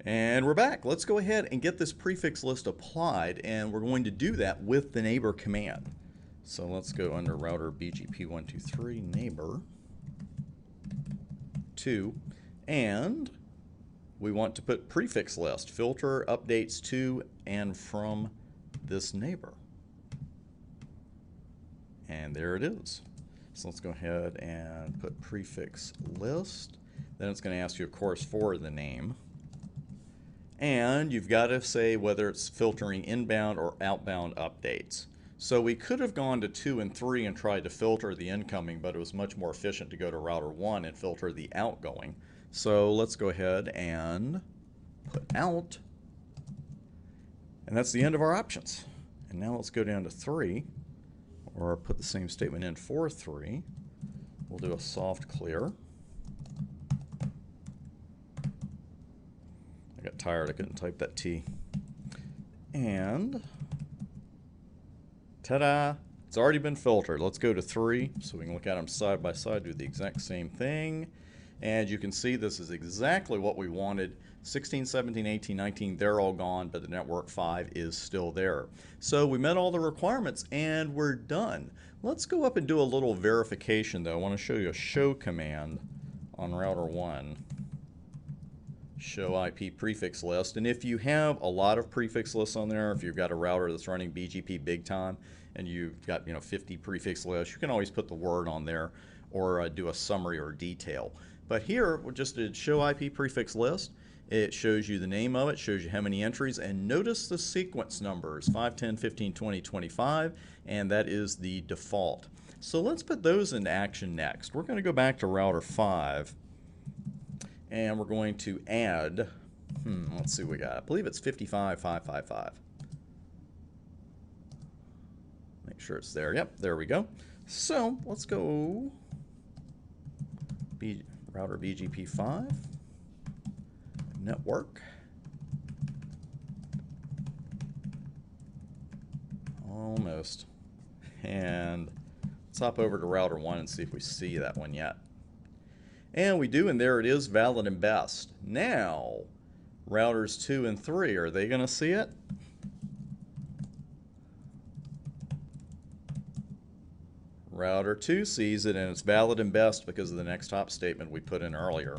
And we're back. Let's go ahead and get this prefix list applied, and we're going to do that with the neighbor command. So let's go under router BGP123 neighbor 2, and we want to put prefix list, filter updates to and from this neighbor. And there it is. So let's go ahead and put prefix list. Then it's going to ask you, of course, for the name. And you've got to say whether it's filtering inbound or outbound updates. So we could have gone to 2 and 3 and tried to filter the incoming, but it was much more efficient to go to router 1 and filter the outgoing. So let's go ahead and put out. And that's the end of our options. And now let's go down to 3, or put the same statement in for 3. We'll do a soft clear. I got tired, I couldn't type that T. And ta-da! It's already been filtered. Let's go to 3 so we can look at them side by side, do the exact same thing. And you can see this is exactly what we wanted. 16, 17, 18, 19, they're all gone, but the network 5 is still there. So we met all the requirements and we're done. Let's go up and do a little verification though. I want to show you a show command on router 1. Show IP prefix list, and if you have a lot of prefix lists on there, if you've got a router that's running BGP big time and you've got 50 prefix lists, you can always put the word on there or do a summary or detail. But here we just did show IP prefix list. It shows you the name of it, shows you how many entries, and notice the sequence numbers 5, 10, 15, 20, 25, and that is the default. So let's put those into action next. We're going to go back to router 5. And we're going to add, let's see what we got. I believe it's 55,555. Make sure it's there. Yep, there we go. So let's go router BGP5, network, almost. And let's hop over to router 1 and see if we see that one yet. And we do, and there it is, valid and best. Now, routers 2 and 3, are they going to see it? Router 2 sees it, and it's valid and best because of the next hop statement we put in earlier.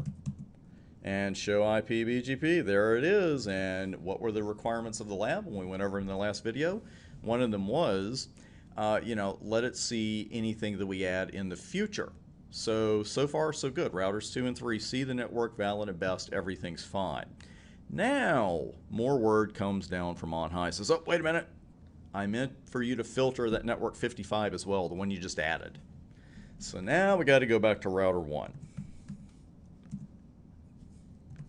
And show IP BGP, there it is. And what were the requirements of the lab when we went over in the last video? One of them was, let it see anything that we add in the future. So far, so good. Routers 2 and 3 see the network, valid and best, everything's fine. Now, more word comes down from on high. It says, oh, wait a minute. I meant for you to filter that network 55 as well, the one you just added. So now we got to go back to router 1.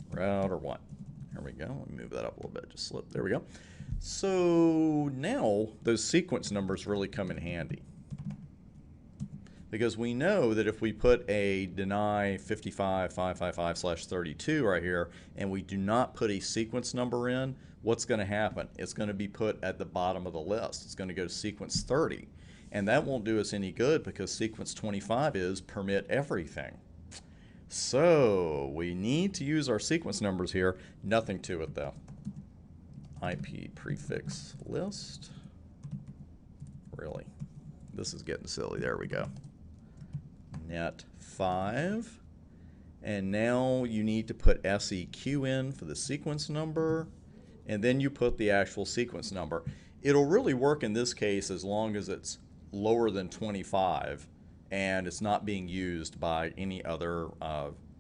Router 1. There we go. Let me move that up a little bit. Just slip. There we go. So now those sequence numbers really come in handy. Because we know that if we put a deny 55,555/32 right here and we do not put a sequence number in, what's going to happen? It's going to be put at the bottom of the list. It's going to go to sequence 30. And that won't do us any good because sequence 25 is permit everything. So we need to use our sequence numbers here. Nothing to it though. IP prefix list. Really? This is getting silly. There we go. Net 5, and now you need to put SEQ in for the sequence number, and then you put the actual sequence number. It'll really work in this case as long as it's lower than 25 and it's not being used by any other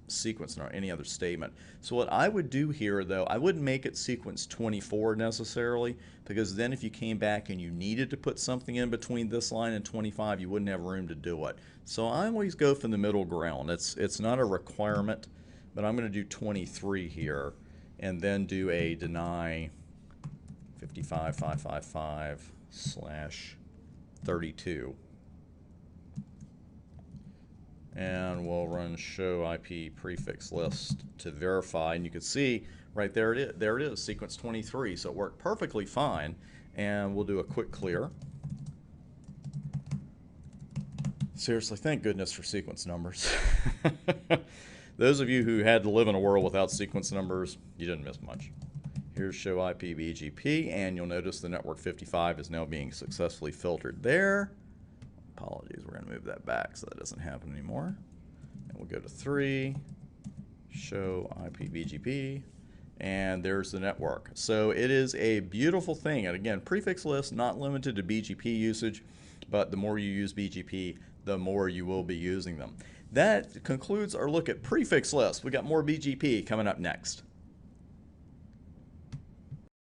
sequence or any other statement. So what I would do here though, I wouldn't make it sequence 24 necessarily, because then if you came back and you needed to put something in between this line and 25, you wouldn't have room to do it. So I always go for the middle ground. It's not a requirement, but I'm going to do 23 here and then do a deny 55,555/32. And we'll run show IP prefix list to verify, and you can see right there it is, sequence 23. So it worked perfectly fine, and we'll do a quick clear. Seriously, thank goodness for sequence numbers. those of you who had to live in a world without sequence numbers, you didn't miss much. Here's show IP BGP, and you'll notice the network 55 is now being successfully filtered there. Apologies, we're going to move that back so that doesn't happen anymore. And we'll go to 3, show IP BGP, and there's the network. So it is a beautiful thing. And again, prefix lists not limited to BGP usage, but the more you use BGP, the more you will be using them. That concludes our look at prefix lists. We got more BGP coming up next.